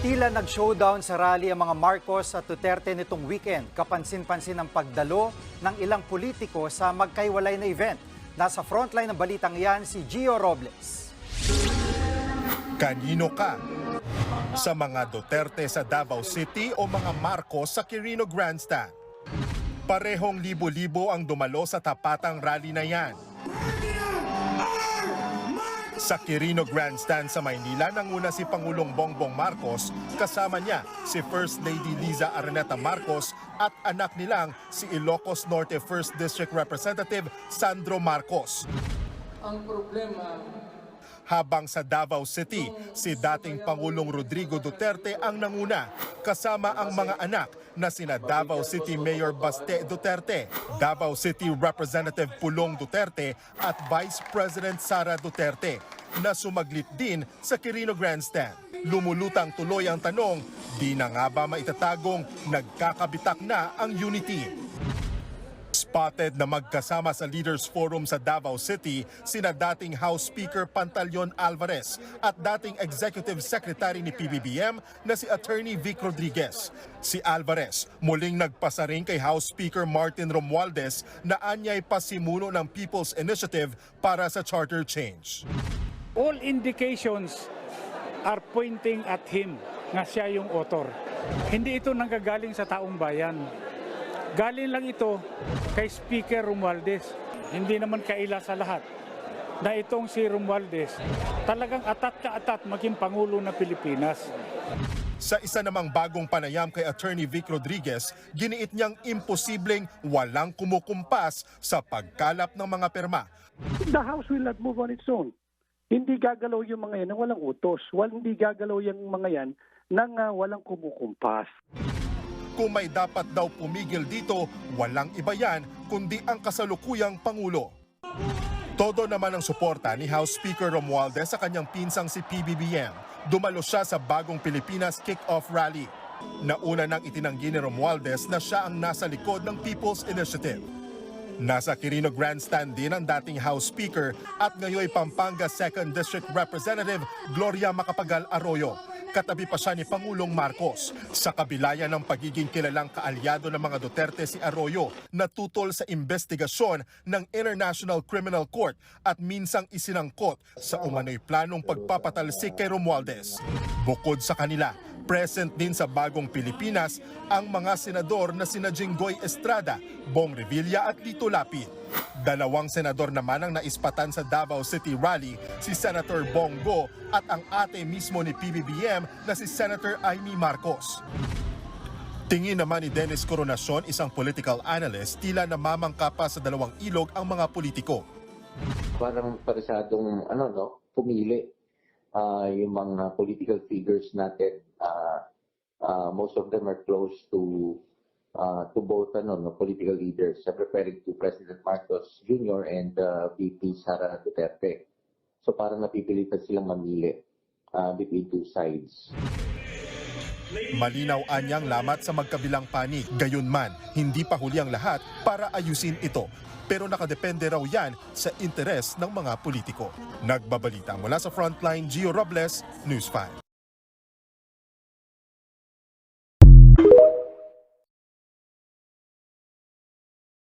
Tila nag-showdown sa rally ang mga Marcos at Duterte nitong weekend. Kapansin-pansin ang pagdalo ng ilang politiko sa magkaiwalay na event. Nasa frontline ng balitang yan si Gio Robles. Kanino ka? Sa mga Duterte sa Davao City o mga Marcos sa Quirino Grandstand? Parehong libo-libo ang dumalo sa tapatang rally na yan. Sa Quirino Grandstand sa Maynila, nanguna si Pangulong Bongbong Marcos, kasama niya si First Lady Liza Araneta Marcos at anak nilang si Ilocos Norte 1st District Representative Sandro Marcos. Ang problema, Habang sa Davao City, si dating Pangulong Rodrigo Duterte ang nanguna, kasama ang mga anak na sina Davao City Mayor Baste Duterte, Davao City Representative Pulong Duterte at Vice President Sara Duterte, na sumaglit din sa Quirino Grandstand. Lumulutang tuloy ang tanong, di na nga ba maitatagong nagkakabitak na ang unity? Spotted na magkasama sa Leaders Forum sa Davao City sina dating House Speaker Pantaleon Alvarez at dating Executive Secretary ni PBBM na si Attorney Vic Rodriguez. Si Alvarez muling nagpasaring kay House Speaker Martin Romualdez na anyay pasimuno ng People's Initiative para sa charter change. All indications are pointing at him na siya yung author. Hindi ito nanggagaling sa taong bayan. Galing lang ito kay Speaker Romualdez. Hindi naman kaila sa lahat na itong si Romualdez talagang atat na atat maging Pangulo ng Pilipinas. Sa isa namang bagong panayam kay Attorney Vic Rodriguez, giniit niyang imposibleng walang kumukumpas sa pagkalap ng mga perma. The House will not move on its own. Hindi gagalaw yung mga yan ng walang utos. Hindi gagalaw yung mga yan nang walang kumukumpas. Kung may dapat daw pumigil dito, walang iba yan kundi ang kasalukuyang Pangulo. Todo naman ang suporta ni House Speaker Romualdez sa kanyang pinsang si PBBM. Dumalo siya sa Bagong Pilipinas Kick-Off Rally. Nauna nang itinanggi ni Romualdez na siya ang nasa likod ng People's Initiative. Nasa Quirino Grandstand din ang dating House Speaker at ngayoy Pampanga 2nd District Representative Gloria Macapagal Arroyo. Katabi pa siya ni Pangulong Marcos. Sa kabilayan ng pagiging kilalang kaalyado ng mga Duterte si Arroyo, natutol sa investigasyon ng International Criminal Court at minsang isinangkot sa umano'y planong pagpapatalsik kay Romualdez. Bukod sa kanila, present din sa Bagong Pilipinas ang mga senador na sina Jinggoy Estrada, Bong Revilla at Lito Lapid. Dalawang senador naman ang naispatan sa Davao City Rally, si Senator Bongo at ang ate mismo ni PBBM na si Senator Amy Marcos. Tingin naman ni Dennis Coronacion, isang political analyst, tila namamangka pa sa dalawang ilog ang mga politiko. Parang paresadong pumili yung mga political figures natin. Most of them are close to both political leaders. I'm referring to President Marcos Jr. and VP Sara Duterte. So parang napipilitan silang mamili between two sides. Malinaw anyang lamat sa magkabilang panig. Gayunman, hindi pa huli ang lahat para ayusin ito. Pero nakadepende raw yan sa interes ng mga politiko. Nagbabalita mula sa Frontline, Gio Robles, News 5.